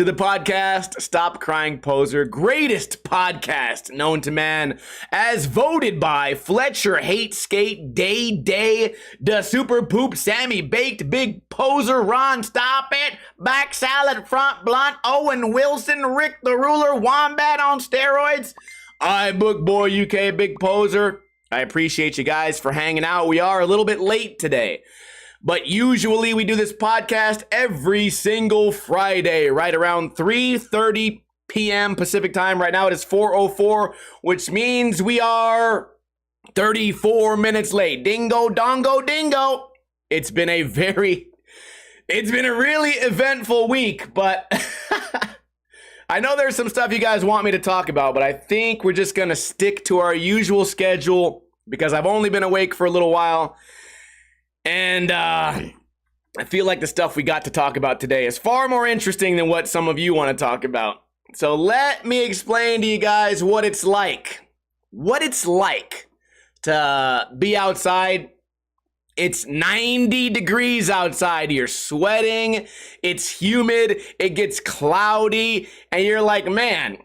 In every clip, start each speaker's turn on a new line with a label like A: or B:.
A: to the podcast Stop Crying Poser, greatest podcast known to man, as voted by Fletcher Hate Skate, Day, the Super Poop, Sammy Baked, Big Poser, Ron Stop It, Back Salad, Front Blunt, Owen Wilson, Rick the Ruler, Wombat on steroids. I Book Boy UK, Big Poser. I appreciate you guys for hanging out. We are a little bit late today, but usually we do this podcast every single Friday, right around 3:30 p.m. Pacific time. Right now it is 4:04, which means we are 34 minutes late. Dingo, dongo, dingo. It's been a really eventful week, but I know there's some stuff you guys want me to talk about, but I think we're just going to stick to our usual schedule because I've only been awake for a little while. And I feel like the stuff we got to talk about today is far more interesting than what some of you want to talk about. So let me explain to you guys what it's like. What it's like to be outside. It's 90 degrees outside. You're sweating. It's humid. It gets cloudy. And you're like, man,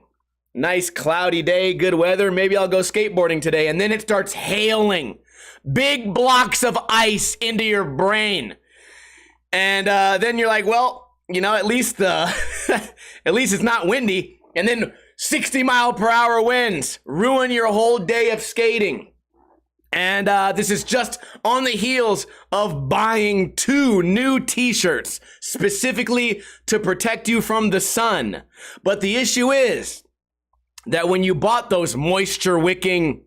A: nice cloudy day, good weather. Maybe I'll go skateboarding today. And then it starts hailing. Big blocks of ice into your brain. And then you're like, well, you know, at least it's not windy. And then 60-mile-per-hour winds ruin your whole day of skating. And this is just on the heels of buying 2 new t-shirts specifically to protect you from the sun. But the issue is that when you bought those moisture-wicking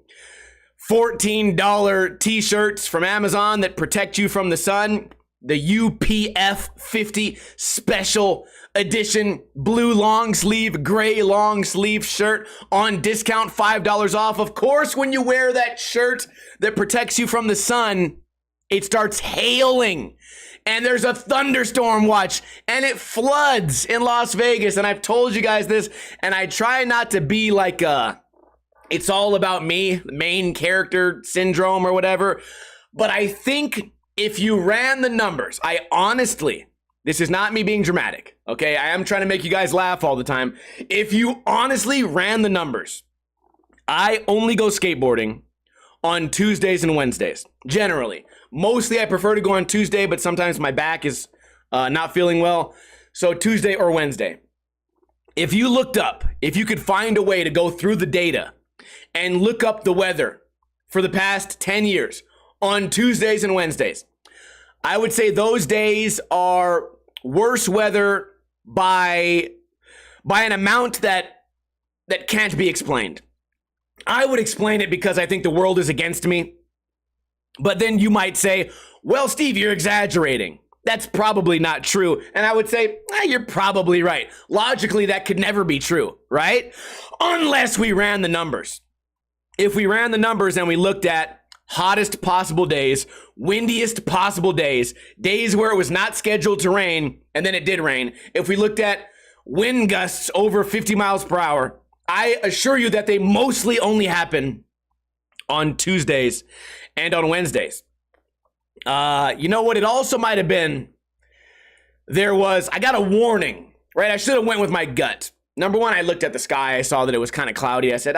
A: $14 t-shirts from Amazon that protect you from the sun, the UPF 50 special edition blue long sleeve, gray long sleeve shirt on discount, $5 off. Of course, when you wear that shirt that protects you from the sun, it starts hailing and there's a thunderstorm watch and it floods in Las Vegas. And I've told you guys this, and I try not to be like it's all about me, main character syndrome or whatever. But I think if you ran the numbers, I honestly, this is not me being dramatic, okay? I am trying to make you guys laugh all the time. If you honestly ran the numbers, I only go skateboarding on Tuesdays and Wednesdays, generally. Mostly I prefer to go on Tuesday, but sometimes my back is not feeling well. So Tuesday or Wednesday. If you looked up, if you could find a way to go through the data and look up the weather for the past 10 years on Tuesdays and Wednesdays, I would say those days are worse weather by an amount that can't be explained. I would explain it because I think the world is against me. But then you might say, well, Steve, you're exaggerating. That's probably not true. And I would say, you're probably right. Logically, that could never be true, right? Unless we ran the numbers. If we ran the numbers and we looked at hottest possible days, windiest possible days, days where it was not scheduled to rain, and then it did rain. If we looked at wind gusts over 50 miles per hour, I assure you that they mostly only happen on Tuesdays and on Wednesdays. You know what it also might have been? I got a warning, right? I should have went with my gut. Number one, I looked at the sky. I saw that it was kind of cloudy. I said,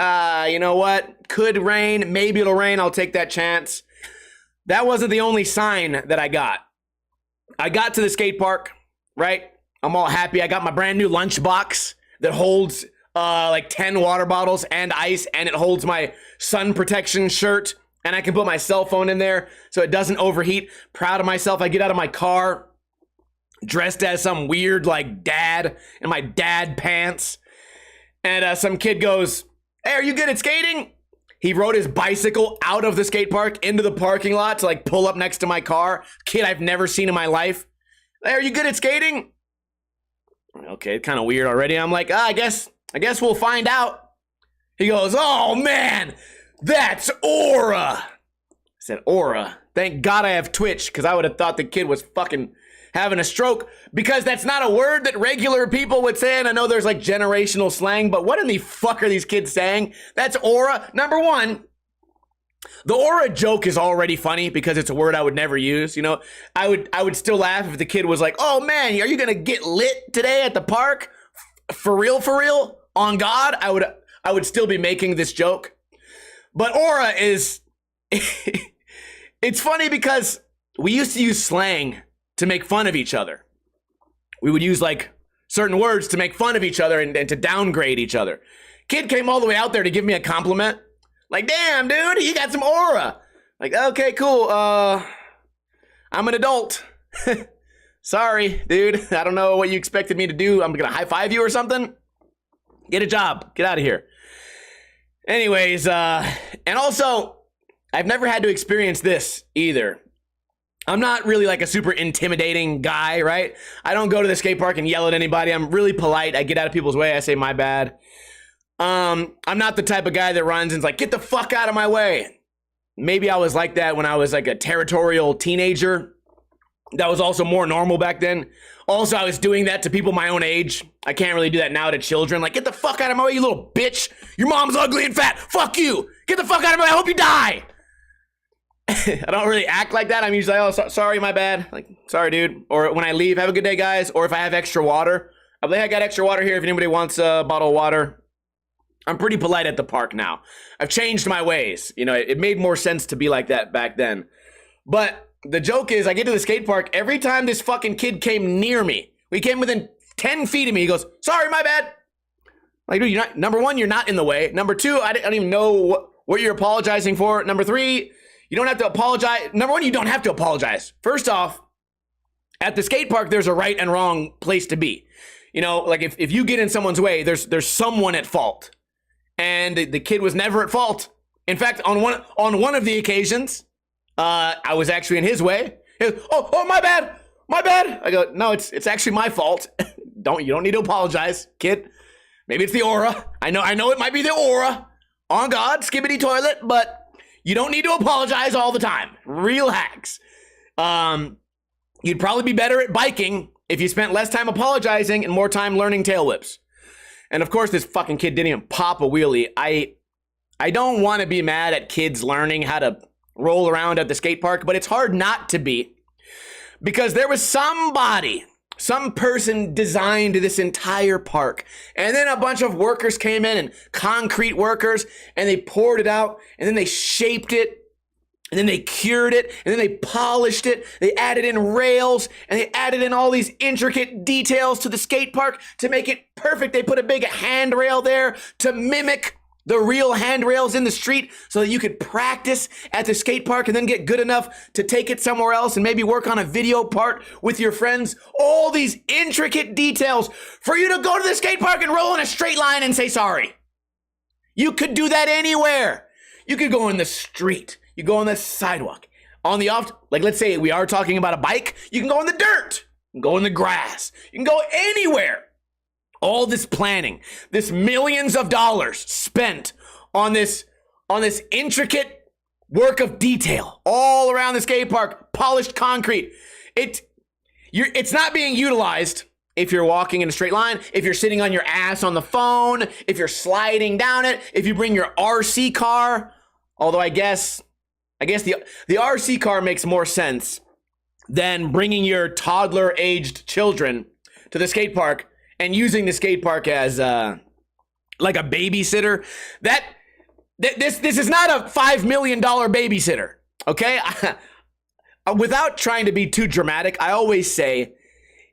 A: you know what? Could rain. Maybe it'll rain. I'll take that chance. That wasn't the only sign that I got. I got to the skate park, right? I'm all happy. I got my brand new lunchbox that holds like 10 water bottles and ice, and it holds my sun protection shirt, and I can put my cell phone in there so it doesn't overheat. Proud of myself. I get out of my car dressed as some weird like dad in my dad pants, and some kid goes, hey, are you good at skating? He rode his bicycle out of the skate park into the parking lot to like pull up next to my car. Kid I've never seen in my life. Hey, are you good at skating? Okay, kind of weird already. I'm like, I guess we'll find out. He goes, oh man, that's Aura. I said, Aura? Thank God I have Twitch, because I would have thought the kid was fucking having a stroke, because that's not a word that regular people would say. And I know there's like generational slang, but what in the fuck are these kids saying? That's Aura. Number one, the Aura joke is already funny because it's a word I would never use. You know, I would still laugh if the kid was like, oh man, are you going to get lit today at the park? for real, on God, I would still be making this joke. But aura is, it's funny because we used to use slang to make fun of each other. We would use like certain words to make fun of each other and to downgrade each other. Kid came all the way out there to give me a compliment. Like, damn, dude, you got some aura. Like, okay, cool. I'm an adult. Sorry, dude. I don't know what you expected me to do. I'm gonna high five you or something. Get a job. Get out of here. Anyways, and also, I've never had to experience this either. I'm not really like a super intimidating guy, right? I don't go to the skate park and yell at anybody. I'm really polite. I get out of people's way. I say my bad. I'm not the type of guy that runs and's like, get the fuck out of my way. Maybe I was like that when I was like a territorial teenager. That was also more normal back then. Also, I was doing that to people my own age. I can't really do that now to children. Like, get the fuck out of my way, you little bitch. Your mom's ugly and fat. Fuck you. Get the fuck out of my way. I hope you die. I don't really act like that. I'm usually like, oh, sorry, my bad. Like, sorry, dude. Or when I leave, have a good day, guys. Or if I have extra water, I'm like, I got extra water here if anybody wants a bottle of water. I'm pretty polite at the park now. I've changed my ways. You know, it made more sense to be like that back then. But the joke is, I get to the skate park, every time this fucking kid came near me, he came within 10 feet of me, he goes, sorry, my bad. Like, dude, you're not, number one, you're not in the way. Number two, I don't even know what you're apologizing for. Number three, you don't have to apologize. Number one, you don't have to apologize. First off, at the skate park, there's a right and wrong place to be. You know, like if you get in someone's way, there's someone at fault. And the kid was never at fault. In fact, on one of the occasions, I was actually in his way. He goes, oh, my bad. I go, no, it's actually my fault. You don't need to apologize, kid. Maybe it's the aura. I know it might be the aura. On God, skibbity toilet, but you don't need to apologize all the time. Real hacks. You'd probably be better at biking if you spent less time apologizing and more time learning tail whips. And of course, this fucking kid didn't even pop a wheelie. I don't want to be mad at kids learning how to roll around at the skate park, but it's hard not to be, because there was some person designed this entire park, and then a bunch of workers came in, and concrete workers, and they poured it out, and then they shaped it, and then they cured it, and then they polished it. They added in rails, and they added in all these intricate details to the skate park to make it perfect. They put a big handrail there to mimic the real handrails in the street so that you could practice at the skate park and then get good enough to take it somewhere else and maybe work on a video part with your friends. All these intricate details for you to go to the skate park and roll in a straight line and say sorry. You could do that anywhere. You could go in the street. You go on the sidewalk. On the off, like let's say we are talking about a bike, you can go in the dirt. You can go in the grass. You can go anywhere. All this planning, this millions of dollars spent on this intricate work of detail all around the skate park, polished concrete. It's not being utilized if you're walking in a straight line, if you're sitting on your ass on the phone, if you're sliding down it, if you bring your RC car. Although I guess the RC car makes more sense than bringing your toddler-aged children to the skate park and using the skate park as like a babysitter. This is not a $5 million babysitter, okay? Without trying to be too dramatic, I always say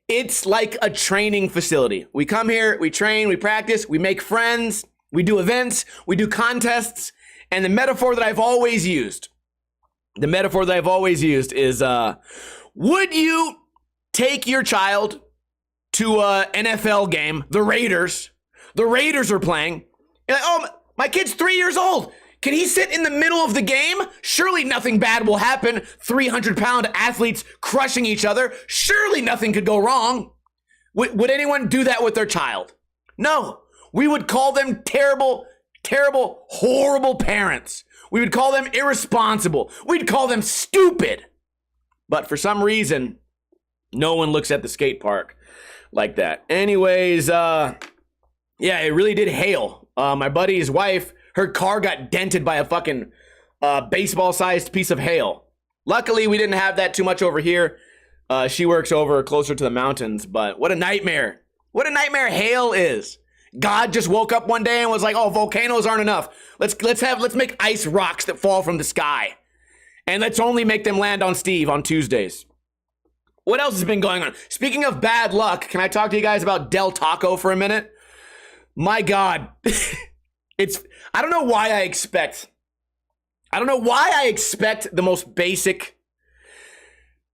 A: it's like a training facility. We come here, we train, we practice, we make friends, we do events, we do contests, and the metaphor that I've always used is, would you take your child to a NFL game? The Raiders are playing. You're like, oh, my kid's 3 years old. Can he sit in the middle of the game? Surely nothing bad will happen. 300-pound athletes crushing each other. Surely nothing could go wrong. Would anyone do that with their child? No. We would call them terrible, horrible parents. We would call them irresponsible. We'd call them stupid. But for some reason, no one looks at the skate park like that. Anyways, yeah, it really did hail. My buddy's wife, her car got dented by a fucking baseball-sized piece of hail. Luckily, we didn't have that too much over here. She works over closer to the mountains, but what a nightmare. What a nightmare hail is. God just woke up one day and was like, oh, volcanoes aren't enough. Let's make ice rocks that fall from the sky. And let's only make them land on Steve on Tuesdays. What else has been going on? Speaking of bad luck, can I talk to you guys about Dell Taco for a minute? My God. I don't know why I expect the most basic.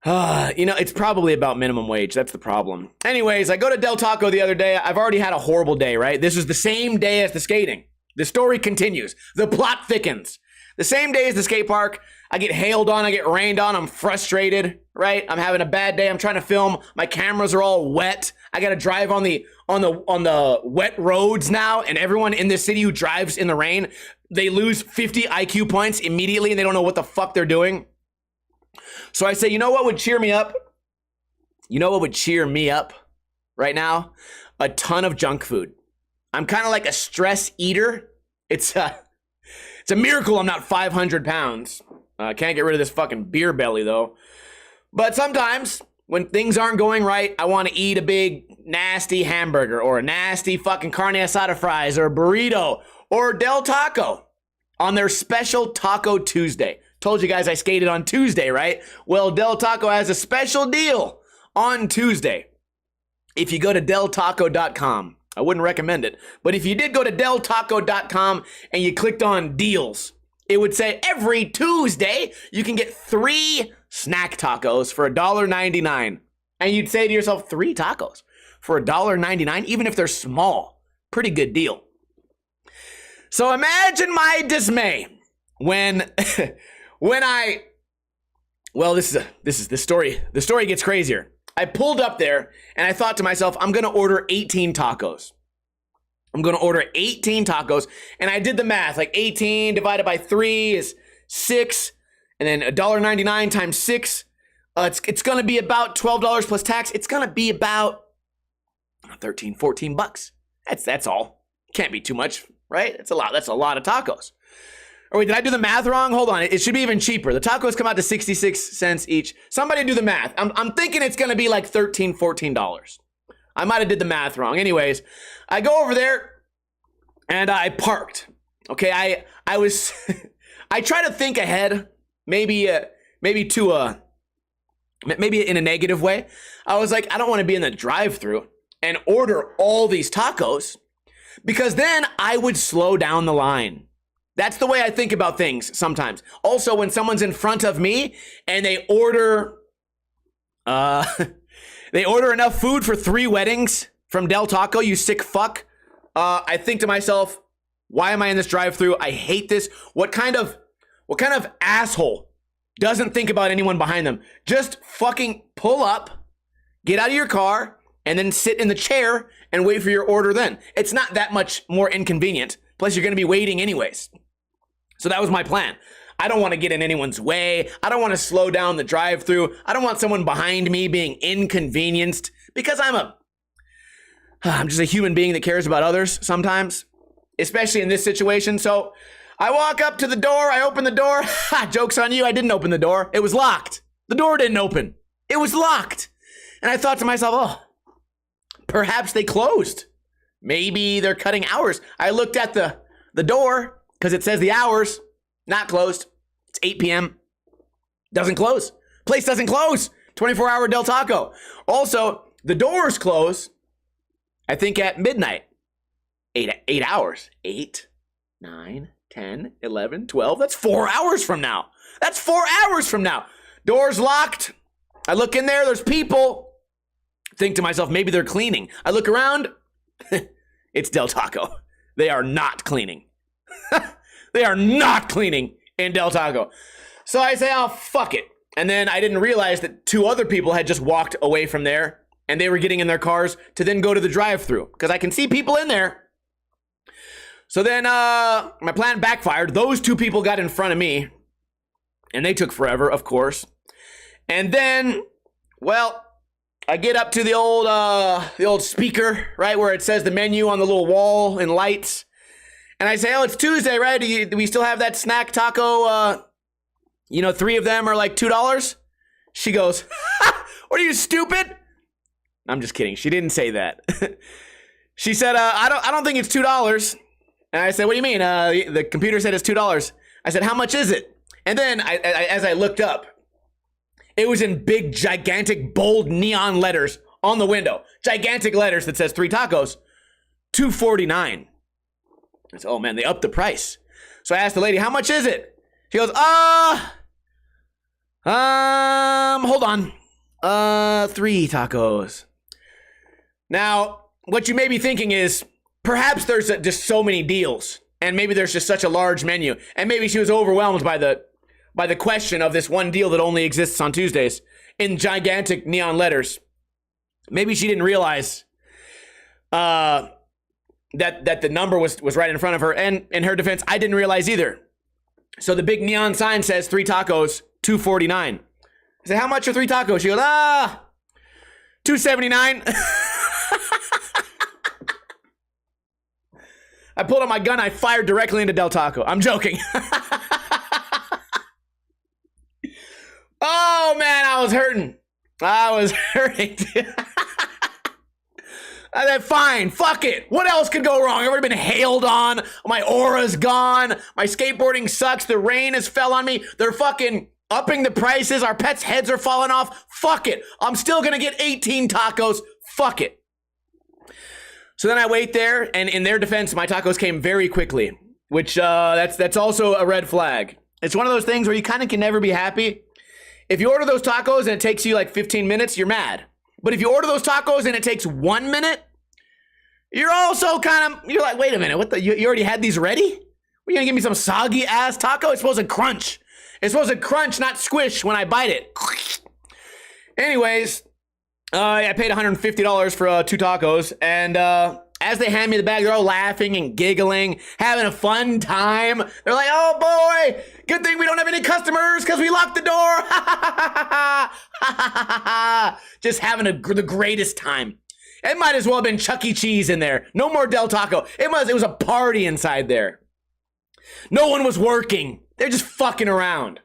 A: It's probably about minimum wage. That's the problem. Anyways, I go to Del Taco the other day. I've already had a horrible day, right? This is the same day as the skating. The story continues. The plot thickens. The same day as the skate park. I get hailed on. I get rained on. I'm frustrated, right? I'm having a bad day. I'm trying to film. My cameras are all wet. I got to drive on the wet roads now. And everyone in this city who drives in the rain, they lose 50 IQ points immediately and they don't know what the fuck they're doing. So I say, you know what would cheer me up? You know what would cheer me up right now? A ton of junk food. I'm kind of like a stress eater. It's a miracle I'm not 500 pounds. I can't get rid of this fucking beer belly though. But sometimes when things aren't going right, I want to eat a big nasty hamburger or a nasty fucking carne asada fries or a burrito or Del Taco on their special Taco Tuesday. Told you guys I skated on Tuesday, right? Well, Del Taco has a special deal on Tuesday. If you go to DellTaco.com, I wouldn't recommend it, but if you did go to DellTaco.com and you clicked on deals, it would say every Tuesday you can get 3 snack tacos for $1.99. And you'd say to yourself, 3 tacos for $1.99, even if they're small. Pretty good deal. So imagine my dismay when the story gets crazier. I pulled up there and I thought to myself, I'm going to order 18 tacos. I'm going to order 18 tacos. And I did the math, like 18 divided by 3 is 6. And then $1.99 times 6. It's going to be about $12 plus tax. It's going to be about 13, 14 bucks. That's all. Can't be too much, right? That's a lot of tacos. Or wait, did I do the math wrong? Hold on. It should be even cheaper. The tacos come out to 66 cents each. Somebody do the math. I'm thinking it's going to be like $13, $14. I might have did the math wrong. Anyways, I go over there and I parked. Okay, I was I try to think ahead, maybe in a negative way. I was like, I don't want to be in the drive-thru and order all these tacos because then I would slow down the line. That's the way I think about things sometimes. Also, when someone's in front of me and they order enough food for 3 weddings from Del Taco, you sick fuck. I think to myself, why am I in this drive-thru? I hate this. What kind of asshole doesn't think about anyone behind them? Just fucking pull up, get out of your car, and then sit in the chair and wait for your order then. It's not that much more inconvenient. Plus, you're going to be waiting anyways. So that was my plan. I don't want to get in anyone's way. I don't want to slow down the drive-thru. I don't want someone behind me being inconvenienced because I'm just a human being that cares about others sometimes, especially in this situation. So I walk up to the door. I open the door. Ha, joke's on you. I didn't open the door. It was locked. The door didn't open. It was locked. And I thought to myself, oh, perhaps they closed. Maybe they're cutting hours. I looked at the door because it says the hours, not closed. It's 8 p.m. Doesn't close. Place doesn't close. 24-hour Del Taco. Also, the doors close, I think, at midnight. 8 hours. 8, 9, 10, 11, 12. That's 4 hours from now. That's 4 hours from now. Doors locked. I look in there. There's people. Think to myself, maybe they're cleaning. I look around. It's Del Taco. They are not cleaning. They are not cleaning in Del Taco. So I say, oh, fuck it. And then I didn't realize that 2 other people had just walked away from there and they were getting in their cars to then go to the drive-thru because I can see people in there. So then my plan backfired. Those 2 people got in front of me and they took forever, of course. And then, well, I get up to the old speaker, right, where it says the menu on the little wall and lights. And I say, oh, it's Tuesday, right? Do we still have that snack taco? 3 of them are like $2. She goes, what are you, stupid? I'm just kidding. She didn't say that. She said, I don't think it's $2. And I said, what do you mean? The computer said it's $2. I said, how much is it? And then as I looked up, it was in big, gigantic, bold neon letters on the window. Gigantic letters that says 3 tacos, $2.49. I said, oh man, they upped the price. So I asked the lady, how much is it? She goes, hold on. 3 tacos. Now, what you may be thinking is, perhaps there's just so many deals, and maybe there's just such a large menu, and maybe she was overwhelmed by the question of this one deal that only exists on Tuesdays in gigantic neon letters. Maybe she didn't realize that the number was right in front of her, and in her defense, I didn't realize either. So the big neon sign says 3 tacos, $2.49. I said, how much are 3 tacos? She goes, $2.79. I pulled out my gun. I fired directly into Dell Taco. I'm joking. Oh, man, I was hurting. I said, fine, fuck it. What else could go wrong? I've already been hailed on. My aura's gone. My skateboarding sucks. The rain has fell on me. They're fucking upping the prices. Our pets' heads are falling off. Fuck it. I'm still going to get 18 tacos. Fuck it. So then I wait there, and in their defense, my tacos came very quickly, which that's also a red flag. It's one of those things where you kind of can never be happy. If you order those tacos and it takes you like 15 minutes, you're mad. But if you order those tacos and it takes 1 minute, you're also you're like, wait a minute, what you already had these ready? Are you gonna give me some soggy ass taco? It's supposed to crunch. It's supposed to crunch, not squish when I bite it. Anyways, I paid $150 for 2 tacos, and as they hand me the bag, they're all laughing and giggling, having a fun time. They're like, oh boy, good thing we don't have any customers because we locked the door. Just having the greatest time. It might as well have been Chuck E. Cheese in there. No more Del Taco. It was a party inside there. No one was working. They're just fucking around.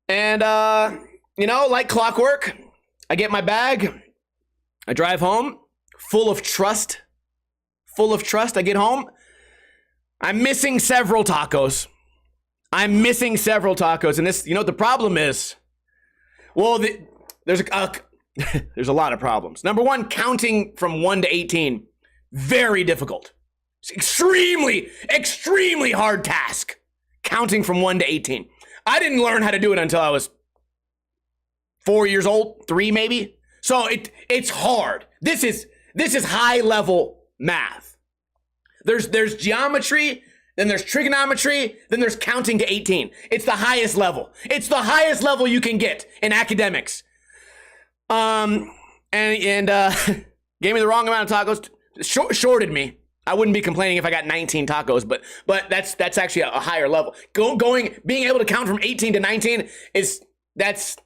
A: And, like clockwork, I get my bag. I drive home, full of trust. I get home. I'm missing several tacos. And this, what the problem is? Well, there's a lot of problems. Number one, counting from 1 to 18, very difficult. It's extremely hard task. Counting from 1 to 18. I didn't learn how to do it until I was 4 years old, 3 maybe. So it's hard. This is high level math. There's geometry, then there's trigonometry, then there's counting to 18. It's the highest level. It's the highest level you can get in academics. And gave me the wrong amount of tacos, shorted me. I wouldn't be complaining if I got 19 tacos, but that's actually a higher level. Being able to count from 18 to 19 that's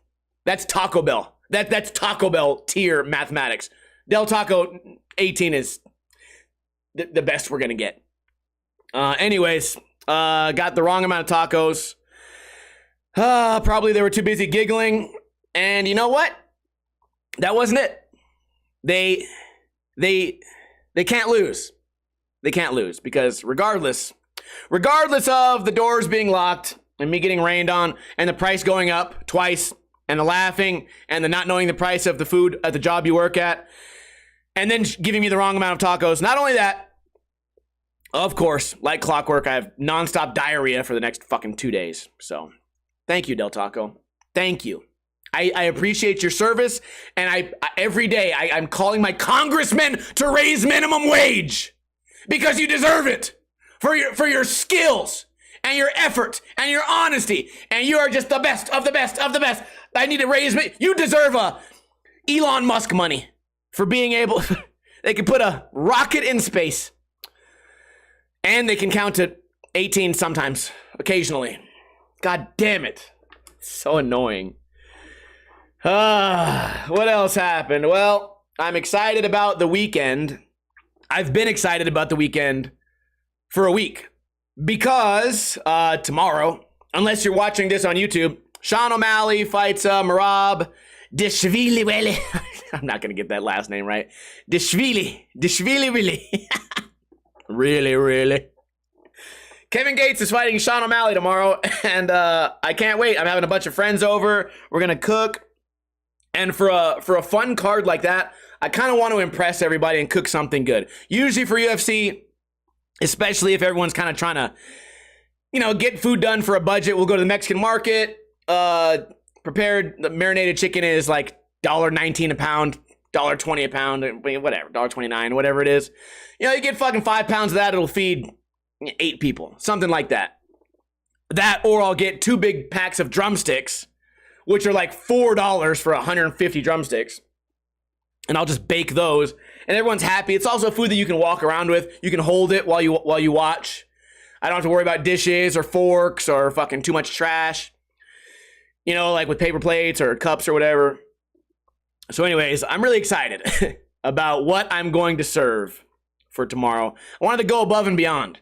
A: Taco Bell. That's Taco Bell tier mathematics. Del Taco 18 is the best we're gonna get. Anyways, got the wrong amount of tacos. Probably they were too busy giggling, and you know what? That wasn't it. They can't lose. They can't lose because regardless of the doors being locked and me getting rained on and the price going up twice and the laughing and the not knowing the price of the food at the job you work at and then giving me the wrong amount of tacos. Not only that, of course, like clockwork, I have nonstop diarrhea for the next fucking 2 days. So thank you, Del Taco. Thank you. I appreciate your service, and every day I'm calling my congressman to raise minimum wage because you deserve it for your skills and your effort and your honesty, and you are just the best of the best of the best. I need to raise me. You deserve Elon Musk money for being able. They can put a rocket in space, and they can count to 18 sometimes, occasionally. God damn it, so annoying. What else happened? Well, I'm excited about the weekend. I've been excited about the weekend for a week because tomorrow, unless you're watching this on YouTube, Sean O'Malley fights Merab. Dishvili. I'm not going to get that last name right. Dishvili. Really. Really. Kevin Gates is fighting Sean O'Malley tomorrow, and I can't wait. I'm having a bunch of friends over. We're going to cook. And for a fun card like that, I kind of want to impress everybody and cook something good. Usually for UFC, especially if everyone's kind of trying to, get food done for a budget, we'll go to the Mexican market. Prepared marinated chicken is like $1.19 a pound, $1.20 a pound, whatever, $1.29, whatever it is. You get fucking 5 pounds of that, it'll feed 8 people, something like that. That, or I'll get 2 big packs of drumsticks, which are like $4 for 150 drumsticks. And I'll just bake those, and everyone's happy. It's also food that you can walk around with. You can hold it while you watch. I don't have to worry about dishes or forks or fucking too much trash. Like with paper plates or cups or whatever. So anyways, I'm really excited about what I'm going to serve for tomorrow. I wanted to go above and beyond.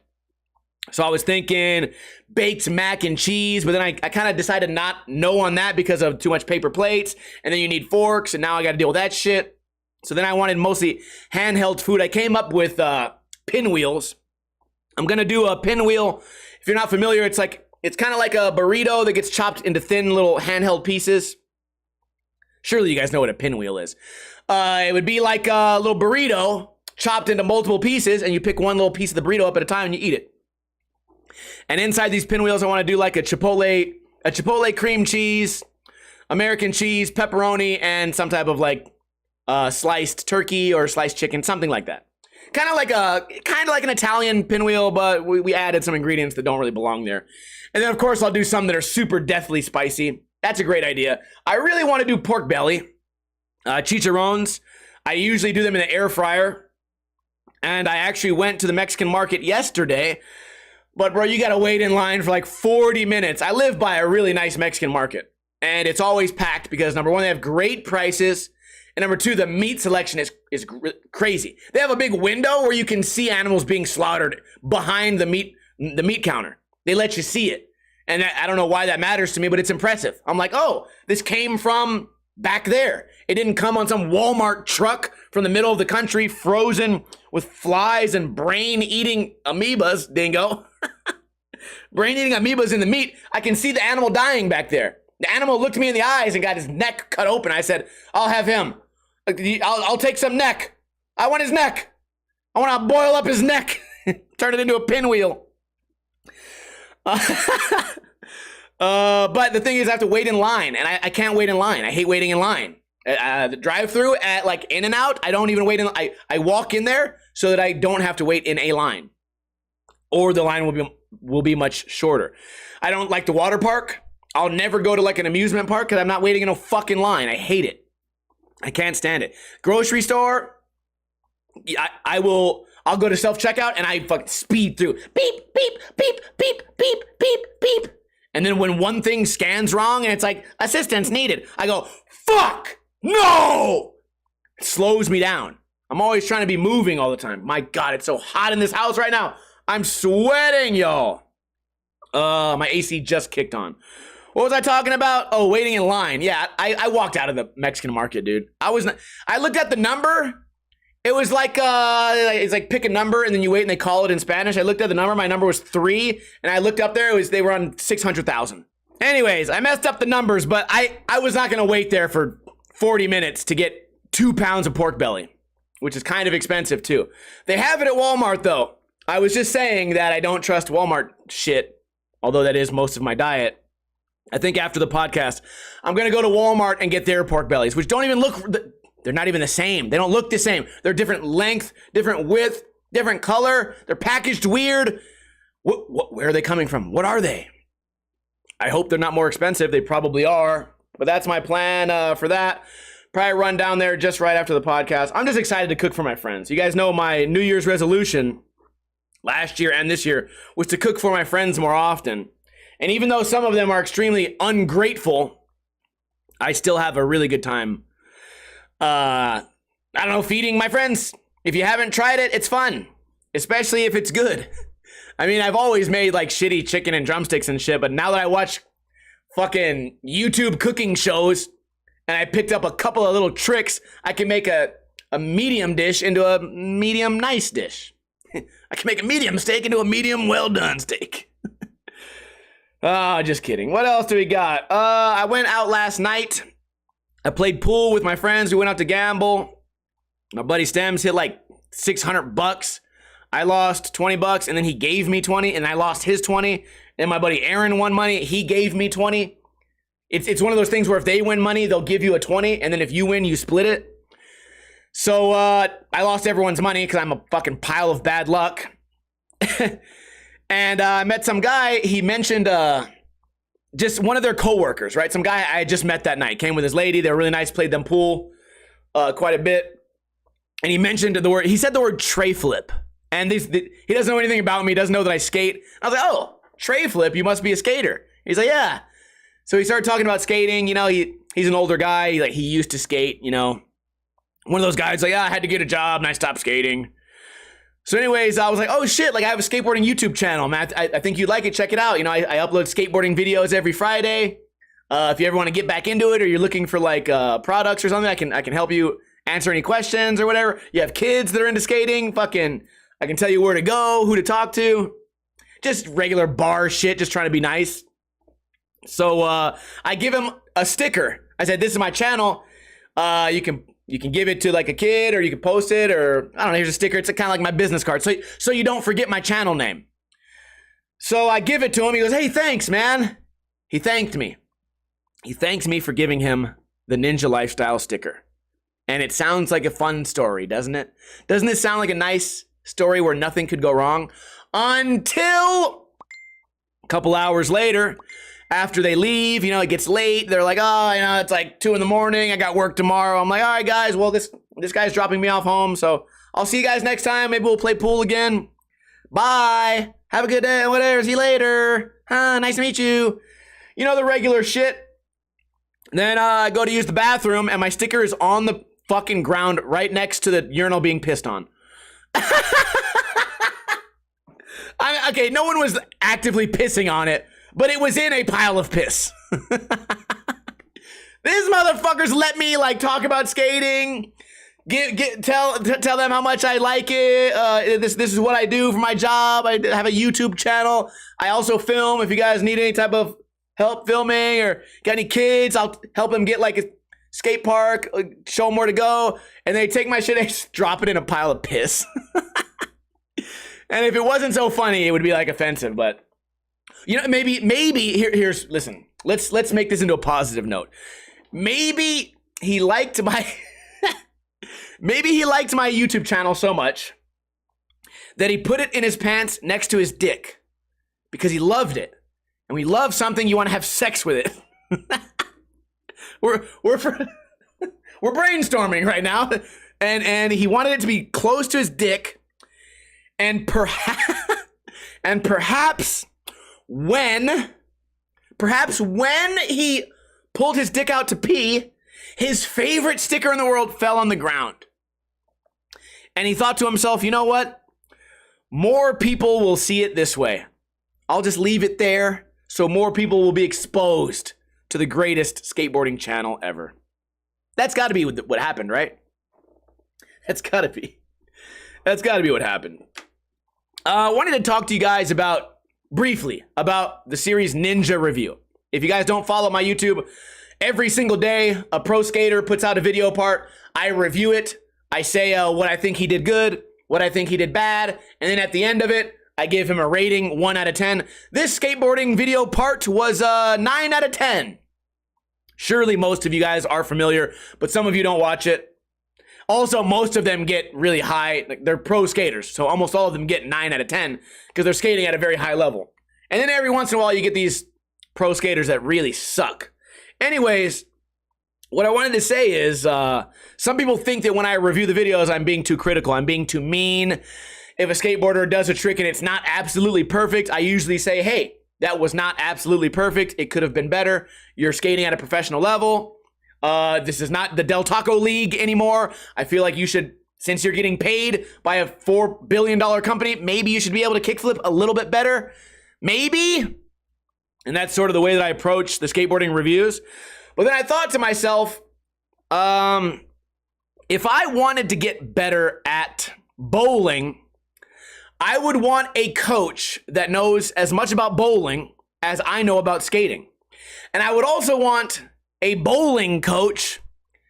A: So I was thinking baked mac and cheese, but then I kind of decided not no on that because of too much paper plates. And then you need forks, and now I got to deal with that shit. So then I wanted mostly handheld food. I came up with pinwheels. I'm going to do a pinwheel. If you're not familiar, it's kind of like a burrito that gets chopped into thin little handheld pieces. Surely you guys know what a pinwheel is. It would be like a little burrito chopped into multiple pieces, and you pick one little piece of the burrito up at a time and you eat it. And inside these pinwheels, I want to do like a chipotle cream cheese, American cheese, pepperoni, and some type of sliced turkey or sliced chicken, something like that. Kind of like an Italian pinwheel, but we added some ingredients that don't really belong there. And then, of course, I'll do some that are super deathly spicy. That's a great idea. I really want to do pork belly, chicharrones. I usually do them in the air fryer. And I actually went to the Mexican market yesterday. But, bro, you got to wait in line for like 40 minutes. I live by a really nice Mexican market. And it's always packed because, number one, they have great prices. And number two, the meat selection is crazy. They have a big window where you can see animals being slaughtered behind the meat counter. They let you see it. And I don't know why that matters to me, but it's impressive. I'm like, oh, this came from back there. It didn't come on some Walmart truck from the middle of the country, frozen with flies and brain-eating amoebas, dingo. Brain-eating amoebas in the meat. I can see the animal dying back there. The animal looked me in the eyes and got his neck cut open. I said, I'll have him. I'll take some neck. I want his neck. I want to boil up his neck. Turn it into a pinwheel. But the thing is, I have to wait in line, and I can't wait in line. I hate waiting in line. The drive-through at In-N-Out, I don't even wait in. I walk in there so that I don't have to wait in a line, or the line will be much shorter. I don't like the water park. I'll never go to an amusement park because I'm not waiting in a fucking line. I hate it. I can't stand it. Grocery store, I'll go to self-checkout and I fucking speed through. Beep, beep, beep, beep, beep, beep, beep. And then when one thing scans wrong and it's like, assistance needed, I go, fuck, no! It slows me down. I'm always trying to be moving all the time. My God, it's so hot in this house right now. I'm sweating, y'all. My AC just kicked on. What was I talking about? Oh, waiting in line. Yeah, I walked out of the Mexican market, dude. I looked at the number. It was it's like pick a number and then you wait and they call it in Spanish. I looked at the number. My number was 3, and I looked up there. They were on 600,000. Anyways, I messed up the numbers, but I was not gonna wait there for 40 minutes to get 2 pounds of pork belly, which is kind of expensive too. They have it at Walmart though. I was just saying that I don't trust Walmart shit, although that is most of my diet. I think after the podcast, I'm going to go to Walmart and get their pork bellies, which don't even they're not even the same. They don't look the same. They're different length, different width, different color. They're packaged weird. Where are they coming from? What are they? I hope they're not more expensive. They probably are, but that's my plan for that. Probably run down there just right after the podcast. I'm just excited to cook for my friends. You guys know my New Year's resolution last year and this year was to cook for my friends more often. And even though some of them are extremely ungrateful, I still have a really good time. I don't know, feeding my friends. If you haven't tried it, it's fun, especially if it's good. I mean, I've always made shitty chicken and drumsticks and shit, but now that I watch fucking YouTube cooking shows and I picked up a couple of little tricks. I can make a medium dish into a medium nice dish. I can make a medium steak into a medium well done steak. Oh, just kidding. What else do we got? I went out last night. I played pool with my friends. We went out to gamble. My buddy Stems hit like $600. I lost $20, and then he gave me 20, and I lost his 20. And my buddy Aaron won money. He gave me 20. It's one of those things where if they win money, they'll give you a 20, and then if you win, you split it. So I lost everyone's money because I'm a fucking pile of bad luck. And I met some guy. He mentioned just one of their coworkers, right? Some guy I had just met that night. Came with his lady. They were really nice. Played them pool quite a bit. And he mentioned the word. He said the word tray flip. And he doesn't know anything about me. Doesn't know that I skate. I was like, oh, tray flip. You must be a skater. He's like, yeah. So he started talking about skating. You know, he's an older guy. He used to skate. You know, one of those guys. Like, yeah, I had to get a job and I stopped skating. So anyways, I was like, oh shit, like I have a skateboarding YouTube channel, man. I think you'd like it. Check it out. You know, I upload skateboarding videos every Friday. If you ever want to get back into it or you're looking for like products or something, I can help you answer any questions or whatever. You have kids that are into skating, fucking, I can tell you where to go, who to talk to. Just regular bar shit, just trying to be nice. So I give him a sticker. I said, this is my channel. You can give it to like a kid or you can post it or I don't know, here's a sticker. It's kind of like my business card. So you don't forget my channel name. So I give it to him. He goes, hey, thanks, man. He thanked me. He thanks me for giving him the Ninja Lifestyle sticker. And it sounds like a fun story, doesn't it? Doesn't it sound like a nice story where nothing could go wrong? Until a couple hours later, after they leave, you know, it gets late. They're like, oh, you know, it's like 2 a.m. I got work tomorrow. I'm like, all right, guys. Well, this guy's dropping me off home. So I'll see you guys next time. Maybe we'll play pool again. Bye. Have a good day. Whatever. See you later. Nice to meet you. You know, the regular shit. Then I go to use the bathroom and my sticker is on the fucking ground right next to the urinal being pissed on. Okay, no one was actively pissing on it. But it was in a pile of piss. These motherfuckers let me like talk about skating, tell them how much I like it. This is what I do for my job. I have a YouTube channel. I also film. If you guys need any type of help filming or got any kids, I'll help them get like a skate park, show them where to go. And they take my shit and just drop it in a pile of piss. And if it wasn't so funny, it would be like offensive, but. You know, maybe here's listen. Let's make this into a positive note. Maybe he liked my YouTube channel so much that he put it in his pants next to his dick because he loved it. And we love something, you want to have sex with it. we're brainstorming right now. And he wanted it to be close to his dick and perhaps when he pulled his dick out to pee, his favorite sticker in the world fell on the ground. And he thought to himself, you know what? More people will see it this way. I'll just leave it there so more people will be exposed to the greatest skateboarding channel ever. That's got to be what happened, right? That's got to be what happened. I wanted to talk to you guys briefly about the series Ninja Review. If you guys don't follow my YouTube, every single day a pro skater puts out a video part. I review it. I say what I think he did good, what I think he did bad, and then at the end of it, I give him a rating 1 out of 10. This skateboarding video part was 9 out of 10. Surely most of you guys are familiar, but some of you don't watch it. Also, most of them get really high. Like, they're pro skaters, so almost all of them get 9 out of 10 because they're skating at a very high level. And then every once in a while, you get these pro skaters that really suck. Anyways, what I wanted to say is some people think that when I review the videos, I'm being too critical. I'm being too mean. If a skateboarder does a trick and it's not absolutely perfect, I usually say, hey, that was not absolutely perfect. It could have been better. You're skating at a professional level. This is not the Dell Taco League anymore. I feel like you should, since you're getting paid by a $4 billion company, maybe you should be able to kickflip a little bit better. Maybe. And that's sort of the way that I approach the skateboarding reviews. But then I thought to myself, If I wanted to get better at bowling, I would want a coach that knows as much about bowling as I know about skating. And I would also want a bowling coach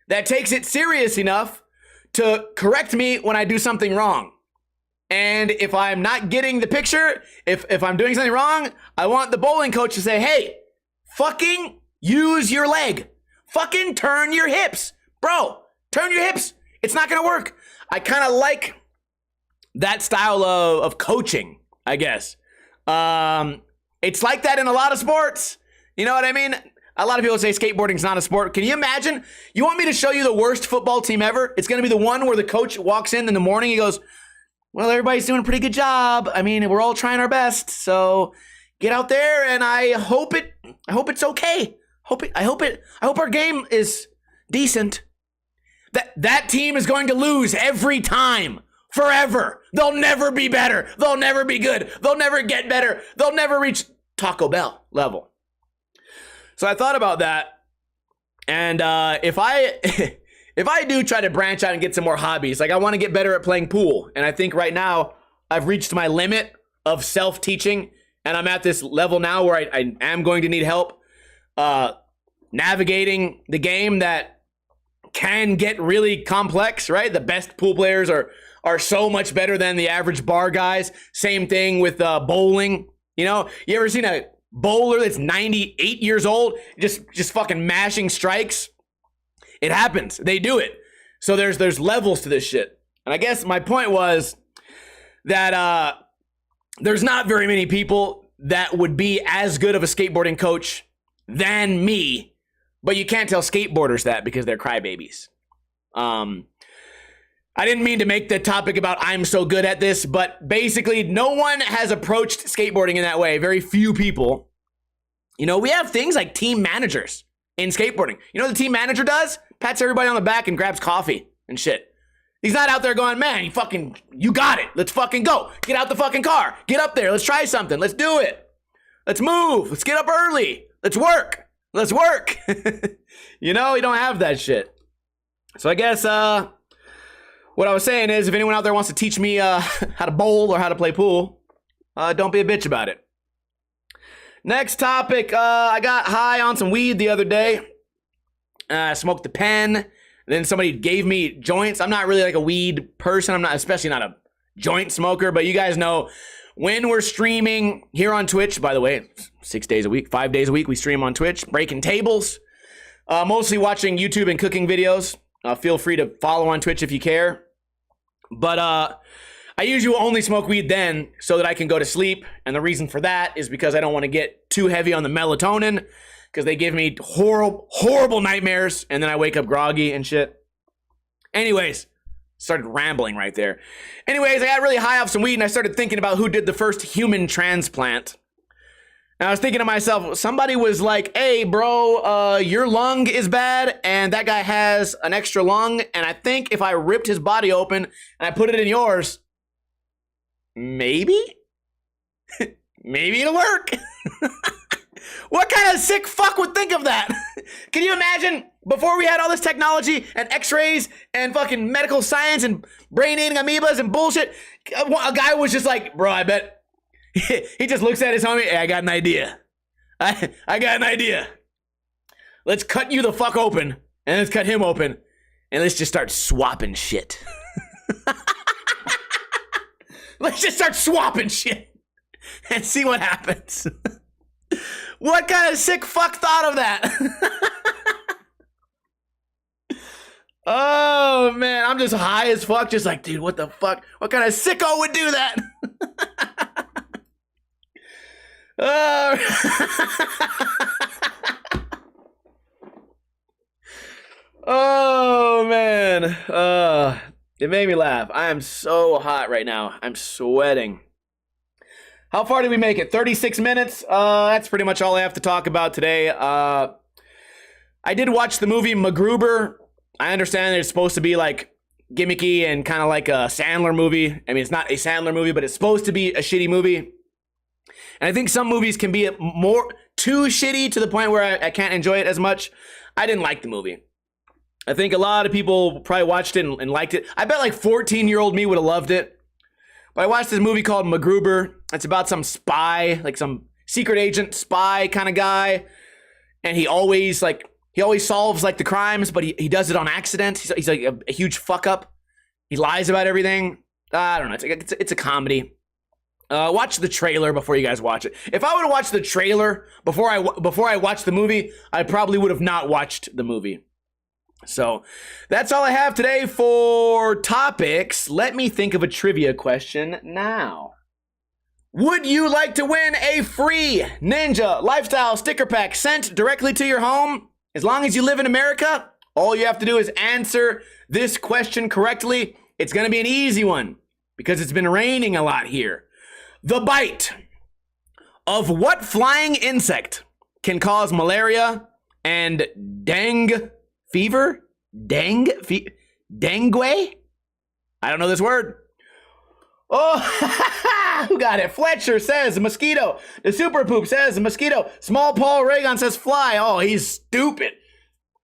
A: that takes it serious enough to correct me when I do something wrong. And if I'm not getting the picture, if I'm doing something wrong, I want the bowling coach to say, hey, fucking use your leg. Fucking turn your hips. Bro, turn your hips. It's not going to work. I kind of like that style of coaching, I guess. It's like that in a lot of sports. You know what I mean? A lot of people say skateboarding's not a sport. Can you imagine? You want me to show you the worst football team ever? It's going to be the one where the coach walks in the morning. He goes, well, everybody's doing a pretty good job. I mean, we're all trying our best. So get out there, and I hope it's okay. I hope our game is decent. That team is going to lose every time. Forever. They'll never be better. They'll never be good. They'll never get better. They'll never reach Taco Bell level. So I thought about that. And if I do try to branch out and get some more hobbies, like I want to get better at playing pool. And I think right now I've reached my limit of self-teaching. And I'm at this level now where I am going to need help navigating the game that can get really complex, right? The best pool players are so much better than the average bar guys. Same thing with bowling. You know, you ever seen a bowler that's 98 years old just fucking mashing strikes? It happens. They do it. So there's levels to this shit. And I guess my point was that there's not very many people that would be as good of a skateboarding coach than me. But you can't tell skateboarders that because they're crybabies. I didn't mean to make the topic about I'm so good at this, but basically no one has approached skateboarding in that way. Very few people. You know, we have things like team managers in skateboarding. You know what the team manager does? Pats everybody on the back and grabs coffee and shit. He's not out there going, man, you got it. Let's fucking go. Get out the fucking car. Get up there. Let's try something. Let's do it. Let's move. Let's get up early. Let's work. Let's work. You know, you don't have that shit. So I guess what I was saying is if anyone out there wants to teach me how to bowl or how to play pool, don't be a bitch about it. Next topic, I got high on some weed the other day. I smoked a pen. Then somebody gave me joints. I'm not really like a weed person. I'm not, especially not a joint smoker, but you guys know when we're streaming here on Twitch, by the way, 6 days a week, 5 days a week, we stream on Twitch, breaking tables, mostly watching YouTube and cooking videos. Feel free to follow on Twitch if you care. But I usually only smoke weed then so that I can go to sleep. And the reason for that is because I don't want to get too heavy on the melatonin because they give me horrible, horrible nightmares. And then I wake up groggy and shit. Anyways, started rambling right there. Anyways, I got really high off some weed and I started thinking about who did the first human transplant. And I was thinking to myself, somebody was like, hey, bro, your lung is bad and that guy has an extra lung. And I think if I ripped his body open and I put it in yours, maybe it'll work. What kind of sick fuck would think of that? Can you imagine before we had all this technology and x-rays and fucking medical science and brain-eating amoebas and bullshit, a guy was just like, bro, I bet. He just looks at his homie, hey, I got an idea. I got an idea. Let's cut you the fuck open and let's cut him open and let's just start swapping shit. Let's just start swapping shit and see what happens. What kind of sick fuck thought of that? Oh, man, I'm just high as fuck. Just like, dude, what the fuck? What kind of sicko would do that? Oh, man. It made me laugh. I am so hot right now. I'm sweating. How far did we make it? 36 minutes? That's pretty much all I have to talk about today. I did watch the movie Mcruber. I understand that it's supposed to be like gimmicky and kind of like a Sandler movie. I mean, it's not a Sandler movie, but it's supposed to be a shitty movie. And I think some movies can be more too shitty to the point where I can't enjoy it as much. I didn't like the movie. I think a lot of people probably watched it and liked it. I bet like 14-year-old me would have loved it. But I watched this movie called Mcruber. It's about some spy, like some secret agent spy kind of guy. And he always solves like the crimes, but he does it on accident. He's like a huge fuck up. He lies about everything. I don't know. It's a comedy. Watch the trailer before you guys watch it. If I would have watched the trailer before I watched the movie, I probably would have not watched the movie. So that's all I have today for topics. Let me think of a trivia question now. Would you like to win a free Ninja Lifestyle sticker pack sent directly to your home? As long as you live in America, all you have to do is answer this question correctly. It's going to be an easy one because it's been raining a lot here. The bite of what flying insect can cause malaria and dengue fever? Dengue? I don't know this word. Oh, who got it? Fletcher says mosquito. The Super Poop says mosquito. Small Paul Reagan says fly. Oh, he's stupid.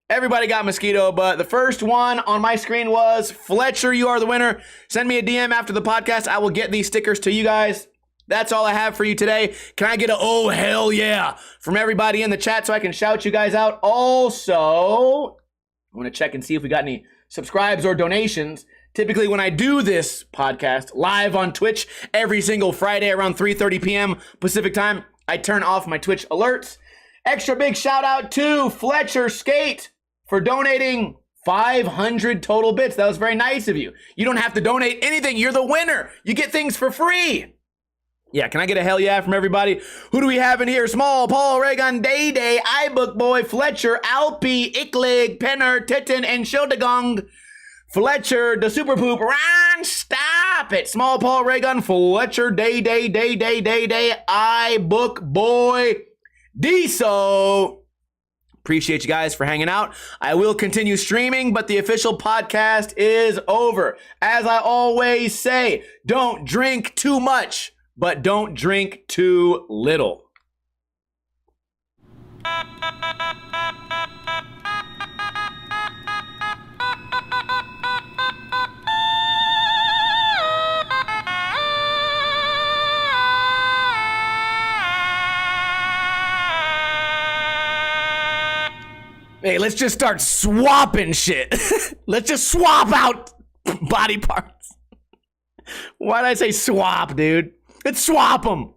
A: Everybody got mosquito, but the first one on my screen was Fletcher. You are the winner. Send me a DM after the podcast. I will get these stickers to you guys. That's all I have for you today. Can I get a oh hell yeah from everybody in the chat so I can shout you guys out? Also, I want to check and see if we got any subscribes or donations. Typically, when I do this podcast live on Twitch every single Friday around 3:30 p.m. Pacific time, I turn off my Twitch alerts. Extra big shout out to Fletcher Skate for donating 500 total bits. That was very nice of you. You don't have to donate anything. You're the winner. You get things for free. Yeah, can I get a hell yeah from everybody? Who do we have in here? Small, Paul, Reagan, Day Day, iBook Boy, Fletcher, Alpi, Icklig, Penner, Titan, and Shildagong. Fletcher, the Super Poop, Ron, stop it. Small, Paul, Reagan, Fletcher, Day Day, iBook Boy, Deso. Appreciate you guys for hanging out. I will continue streaming, but the official podcast is over. As I always say, don't drink too much, but don't drink too little. Hey, let's just start swapping shit. Let's just swap out body parts. Why did I say swap, dude? Let's swap them.